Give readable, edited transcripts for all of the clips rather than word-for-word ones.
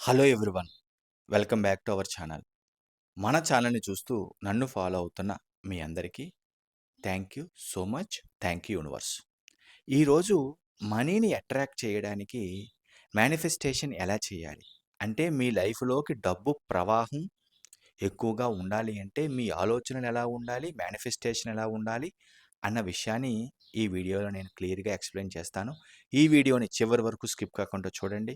Hello everyone. Welcome back to our channel. మన ఛానల్‌ని చూస్తూ నన్ను ఫాలో అవుతున్న మీ అందరికీ thank you so much. Thank you universe. ఈరోజు మనీని అట్రాక్ట్ చేయడానికి మేనిఫెస్టేషన్ ఎలా చేయాలి? అంటే మీ లైఫ్‌లోకి డబ్బు ప్రవాహం ఎక్కువగా ఉండాలి అంటే మీ ఆలోచనలు ఎలా ఉండాలి? మేనిఫెస్టేషన్ ఎలా ఉండాలి? అన్న విషయాన్ని ఈ వీడియోలో నేను క్లియర్‌గా ఎక్స్‌ప్లెయిన్ చేస్తాను. ఈ వీడియోని చివరి వరకు స్కిప్ కాకుండా చూడండి.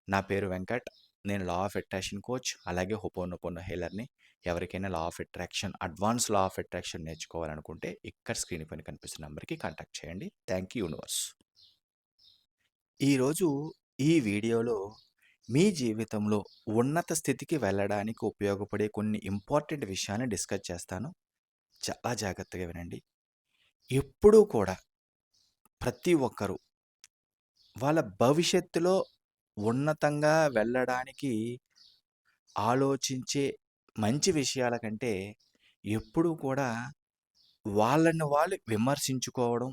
నా పేరు వెంకట్. నేను లా ఆఫ్ అట్రాక్షన్ కోచ్, అలాగే హోపోనోపోనో హీలర్‌ని. ఎవరికైనా law of attraction, advance law of attraction నేర్చుకోవాలనుకుంటే ఇక్కడ స్క్రీన్ పైన కనిపిస్తున్న నంబర్‌కి కాంటాక్ట్ చేయండి. Thank you universe. ఈరోజు ఈ వీడియోలో మీ జీవితంలో ఉన్నత స్థితికి వెళ్ళడానికి ఉపయోగపడే కొన్ని ఇంపార్టెంట్ విషయాన్ని డిస్కస్ చేస్తాను. చాలా జాగ్రత్తగా వినండి. ఎప్పుడూ కూడా ప్రతి ఒక్కరు వాళ్ళ భవిష్యత్తులో ఉన్నతంగా వెళ్ళడానికి ఆలోచించే మంచి విషయాల కంటే ఎప్పుడూ కూడా వాళ్ళని వాళ్ళు విమర్శించుకోవడం,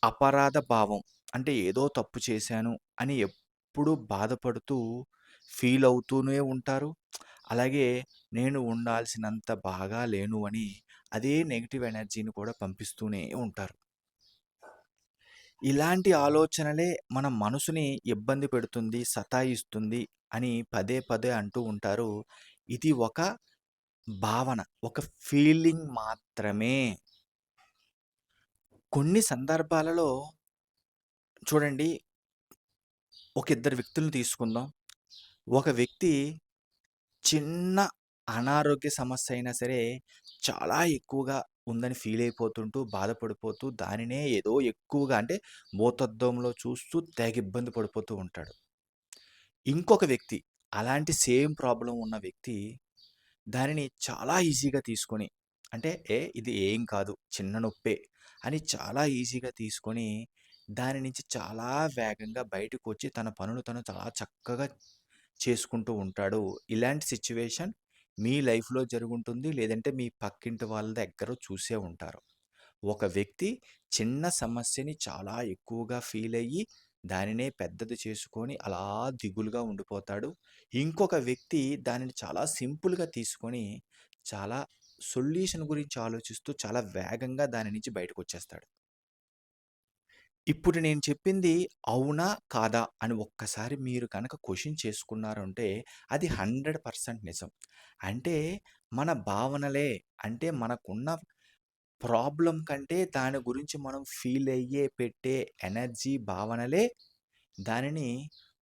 అపరాధ భావం అంటే ఏదో తప్పు చేశాను అని ఎప్పుడూ బాధపడుతూ ఫీల్ అవుతూనే ఉంటారు. అలాగే నేను ఉండాల్సినంత బాగా లేను అని అదే నెగెటివ్ ఎనర్జీని కూడా పంపిస్తూనే ఉంటారు. ఇలాంటి ఆలోచనలే మన మనసుని ఇబ్బంది పెడుతుంది, సతాయిస్తుంది అని పదే పదే అంటూ ఉంటారు. ఇది ఒక భావన, ఒక ఫీలింగ్ మాత్రమే. కొన్ని సందర్భాలలో చూడండి, ఒక ఇద్దరు వ్యక్తులను తీసుకుందాం. ఒక వ్యక్తి చిన్న అనారోగ్య సమస్య అయినా సరే చాలా ఎక్కువగా ఉందని ఫీల్ అయిపోతుంటూ, బాధపడిపోతూ దానినే ఏదో ఎక్కువగా అంటే భూతద్దంలో చూస్తూ తెగ ఇబ్బంది పడిపోతూ ఉంటాడు. ఇంకొక వ్యక్తి అలాంటి సేమ్ ప్రాబ్లమ్ ఉన్న వ్యక్తి దానిని చాలా ఈజీగా తీసుకొని అంటే ఇది ఏం కాదు, చిన్న నొప్పే అని చాలా ఈజీగా తీసుకొని దాని నుంచి చాలా వేగంగా బయటకొచ్చి తన పనులు తను చాలా చక్కగా చేసుకుంటూ ఉంటాడు. ఇలాంటి సిట్యుయేషన్ మీ లైఫ్‌లో జరుగుంటుంది. లేదంటే మీ పక్కింటి వాళ్ళ దగ్గర చూసే ఉంటారు. ఒక వ్యక్తి చిన్న సమస్యని చాలా ఎక్కువగా ఫీల్ అయ్యి, దానినే పెద్దది చేసుకొని అలా దిగులుగా ఉండిపోతాడు. ఇంకొక వ్యక్తి దానిని చాలా సింపుల్‌గా తీసుకొని, చాలా సొల్యూషన్ గురించి ఆలోచిస్తూ చాలా వేగంగా దాని నుంచి బయటకొచ్చేస్తాడు. ఇప్పుడు నేను చెప్పింది అవునా? కాదా? అని ఒక్కసారి మీరు గనక క్వెషన్ చేసుకున్నారంటే అది 100% నిజం. అంటే మన భావనలే అంటే మనకున్న ప్రాబ్లమ్ కంటే దాని గురించి మనం ఫీల్ అయ్యే పెట్టే ఎనర్జీ భావనలే దానిని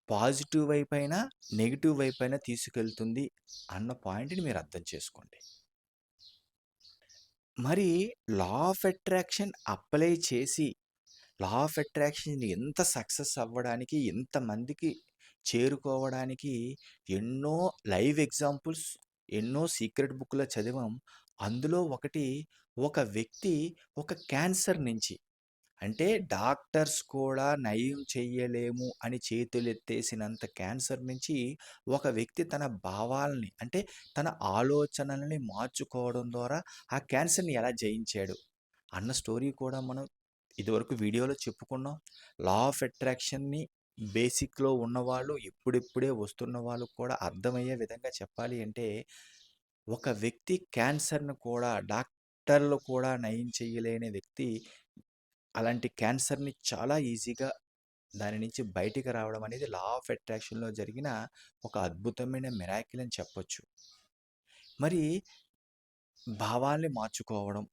పాజిటివ్ వైపైనా, నెగెటివ్ వైపైనా తీసుకెళ్తుంది అన్న పాయింట్‌ని మీరు అర్థం చేసుకోండి. మరి లా ఆఫ్ అట్రాక్షన్ అప్లై చేసి లా ఆఫ్ అట్రాక్షన్ ఎంత సక్సెస్ అవ్వడానికి, ఎంతమందికి చేరుకోవడానికి ఎన్నో లైవ్ ఎగ్జాంపుల్స్, ఎన్నో సీక్రెట్ బుక్‌లో చదివాం. అందులో ఒకటి ఒక వ్యక్తి ఒక క్యాన్సర్ నుంచి అంటే డాక్టర్స్ కూడా నయం చెయ్యలేము అని చేతులెత్తేసినంత క్యాన్సర్ నుంచి ఒక వ్యక్తి తన భావాల్ని అంటే తన ఆలోచనలని మార్చుకోవడం ద్వారా ఆ క్యాన్సర్‌ని ఎలా జయించాడు అన్న స్టోరీ కూడా మనం ఇదివరకు వీడియోలో చెప్పుకున్నాం. లా ఆఫ్ అట్రాక్షన్‌ని బేసిక్‌లో ఉన్నవాళ్ళు, ఇప్పుడిప్పుడే వస్తున్న వాళ్ళకి కూడా అర్థమయ్యే విధంగా చెప్పాలి అంటే, ఒక వ్యక్తి క్యాన్సర్‌ని కూడా డాక్టర్లు కూడా నయం చేయలేని వ్యక్తి అలాంటి క్యాన్సర్‌ని చాలా ఈజీగా దాని నుంచి బయటికి రావడం అనేది లా ఆఫ్ అట్రాక్షన్‌లో జరిగిన ఒక అద్భుతమైన మిరాకిల్ అని చెప్పొచ్చు. మరి భావాల్ని మార్చుకోవడం,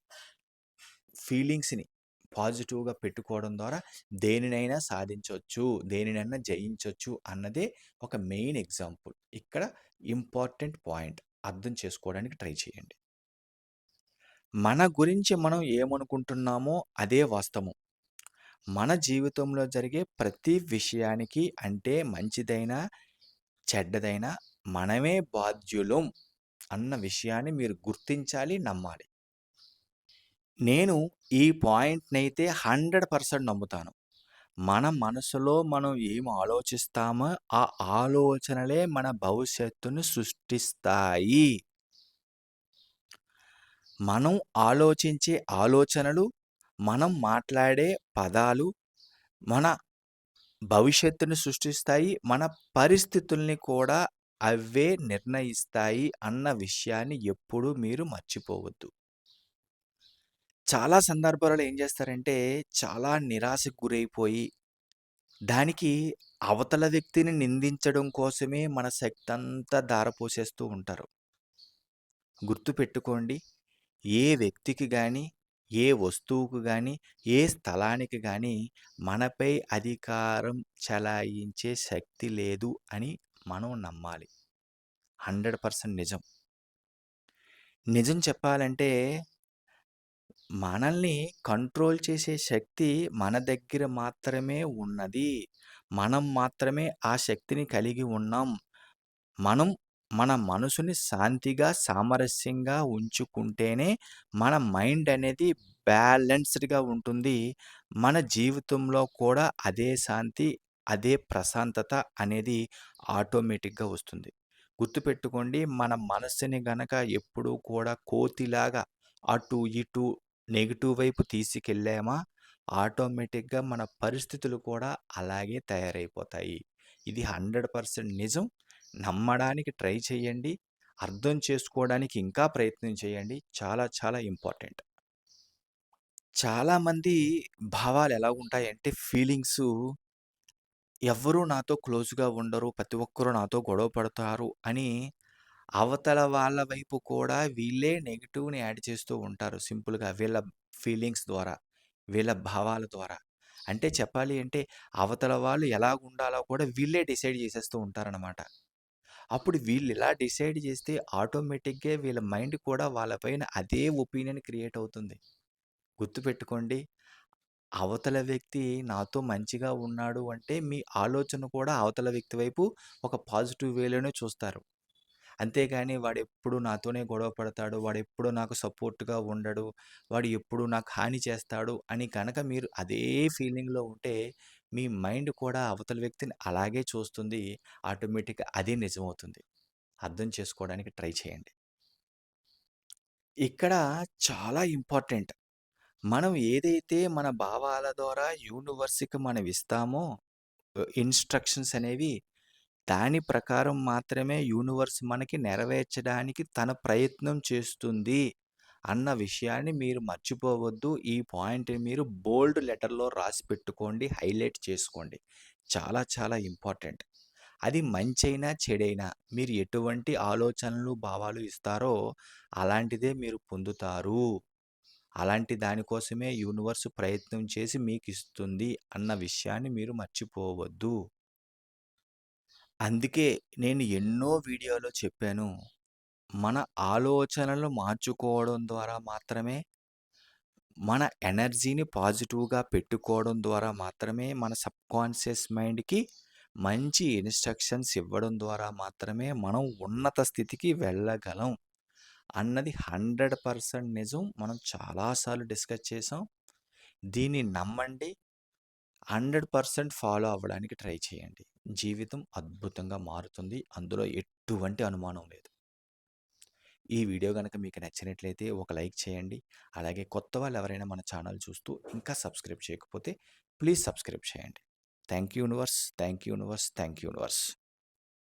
ఫీలింగ్స్‌ని పాజిటివ్‌గా పెట్టుకోవడం ద్వారా దేనినైనా సాధించొచ్చు, దేనినైనా జయించొచ్చు అన్నదే ఒక మెయిన్ ఎగ్జాంపుల్. ఇక్కడ ఇంపార్టెంట్ పాయింట్ అర్థం చేసుకోవడానికి ట్రై చేయండి. మన గురించి మనం ఏమనుకుంటున్నామో అదే వాస్తవం. మన జీవితంలో జరిగే ప్రతి విషయానికి అంటే మంచిదైనా, చెడ్డదైనా మనమే బాధ్యులం అన్న విషయాన్ని మీరు గుర్తించాలి, నమ్మాలి. నేను ఈ పాయింట్‌నైతే 100% నమ్ముతాను. మన మనసులో మనం ఏం ఆలోచిస్తామో ఆ ఆలోచనలే మన భవిష్యత్తును సృష్టిస్తాయి. మనం ఆలోచించే ఆలోచనలు, మనం మాట్లాడే పదాలు, మన భవిష్యత్తుని సృష్టిస్తాయి. మన పరిస్థితుల్ని కూడా అవే నిర్ణయిస్తాయి అన్న విషయాన్ని ఎప్పుడూ మీరు మర్చిపోవద్దు. చాలా సందర్భాలలో ఏం చేస్తారంటే, చాలా నిరాశకు గురైపోయి, దానికి అవతల వ్యక్తిని నిందించడం కోసమే మన శక్తంతా ధారపోసేస్తూ ఉంటారు. గుర్తుపెట్టుకోండి, ఏ వ్యక్తికి గాని, ఏ వస్తువుకు గాని, ఏ స్థలానికి గాని మనపై అధికారం చలాయించే శక్తి లేదు అని మనం నమ్మాలి. 100% నిజం. నిజం చెప్పాలంటే మనల్ని కంట్రోల్ చేసే శక్తి మన దగ్గర మాత్రమే ఉన్నది. మనం మాత్రమే ఆ శక్తిని కలిగి ఉన్నాం. మనం మన మనసుని శాంతిగా, సామరస్యంగా ఉంచుకుంటేనే మన మైండ్ అనేది బ్యాలెన్స్‌డ్‌గా ఉంటుంది. మన జీవితంలో కూడా అదే శాంతి, అదే ప్రశాంతత అనేది ఆటోమేటిక్‌గా వస్తుంది. గుర్తుపెట్టుకోండి, మన మనస్సుని గనక ఎప్పుడూ కూడా కోతిలాగా అటు, ఇటు నెగెటివ్ వైపు తీసుకెళ్ళామా, ఆటోమేటిక్‌గా మన పరిస్థితులు కూడా అలాగే తయారైపోతాయి. ఇది 100% నిజం. నమ్మడానికి ట్రై చేయండి. అర్థం చేసుకోవడానికి ఇంకా ప్రయత్నం చేయండి. చాలా చాలా ఇంపార్టెంట్. చాలామంది భావాలు ఎలాగుంటాయంటే ఫీలింగ్సు ఎవ్వరూ నాతో క్లోజ్‌గా ఉండరు. ప్రతి ఒక్కరు నాతో గొడవ పడతారు అని అవతల వాళ్ళ వైపు కూడా వీళ్ళే నెగెటివ్‌ని యాడ్ చేస్తూ ఉంటారు సింపుల్‌గా వీళ్ళ ఫీలింగ్స్ ద్వారా, వీళ్ళ భావాల ద్వారా. అంటే చెప్పాలి అంటే అవతల వాళ్ళు ఎలాగుండాలో కూడా వీళ్ళే డిసైడ్ చేసేస్తూ ఉంటారనమాట. అప్పుడు వీళ్ళిలా డిసైడ్ చేస్తే ఆటోమేటిక్‌గా వీళ్ళ మైండ్ కూడా వాళ్ళ పైన అదే ఒపీనియన్ క్రియేట్ అవుతుంది. గుర్తుపెట్టుకోండి, అవతల వ్యక్తి నాతో మంచిగా ఉన్నాడు అంటే మీ ఆలోచన కూడా అవతల వ్యక్తి వైపు ఒక పాజిటివ్ వేలోనే చూస్తారు. అంతేగాని వాడెప్పుడు నాతోనే గొడవ పడతాడు, వాడెప్పుడు నాకు సపోర్ట్‌గా ఉండడు, వాడు ఎప్పుడు నాకు హాని చేస్తాడు అని కనుక మీరు అదే ఫీలింగ్‌లో ఉంటే మీ మైండ్ కూడా అవతల వ్యక్తిని అలాగే చూస్తుంది. ఆటోమేటిక్‌గా అదే నిజమవుతుంది. అర్థం చేసుకోవడానికి ట్రై చేయండి. ఇక్కడ చాలా ఇంపార్టెంట్. మనం ఏదైతే మన భావాల ద్వారా యూనివర్స్‌కి మనం ఇస్తామో ఇన్‌స్ట్రక్షన్స్ అనేవి, దాని ప్రకారం మాత్రమే యూనివర్స్ మనకి నెరవేర్చడానికి తన ప్రయత్నం చేస్తుంది అన్న విషయాన్ని మీరు మర్చిపోవద్దు. ఈ పాయింట్‌ని మీరు బోల్డ్ లెటర్‌లో రాసి పెట్టుకోండి. హైలైట్ చేసుకోండి. చాలా చాలా ఇంపార్టెంట్. అది మంచైనా, చెడైనా మీరు ఎటువంటి ఆలోచనలు, భావాలు ఇస్తారో అలాంటిదే మీరు పొందుతారు. అలాంటి దాని కోసమే యూనివర్స్ ప్రయత్నం చేసి మీకిస్తుంది అన్న విషయాన్ని మీరు మర్చిపోవద్దు. అందుకే నేను ఎన్నో వీడియోలో చెప్పాను. మన ఆలోచనలు మార్చుకోవడం ద్వారా మాత్రమే, మన ఎనర్జీని పాజిటివ్‌గా పెట్టుకోవడం ద్వారా మాత్రమే, మన సబ్‌కాన్షియస్ మైండ్‌కి మంచి ఇన్‌స్ట్రక్షన్స్ ఇవ్వడం ద్వారా మాత్రమే మనం ఉన్నత స్థితికి వెళ్ళగలం అన్నది 100% నిజం. మనం చాలా సార్లు డిస్కస్ చేసాం. దీన్ని నమ్మండి. 100% ఫాలో అవ్వడానికి ట్రై చేయండి. జీవితం అద్భుతంగా మారుతుంది. అందులో ఎటువంటి అనుమానం లేదు. ఈ వీడియో గనక మీకు నచ్చినట్లయితే ఒక లైక్ చేయండి. అలాగే కొత్త వాళ్ళు ఎవరైనా మన ఛానల్ చూస్తూ ఇంకా సబ్స్క్రైబ్ చేయకపోతే ప్లీజ్ సబ్స్క్రైబ్ చేయండి. Thank you universe. Thank you universe. Thank you universe.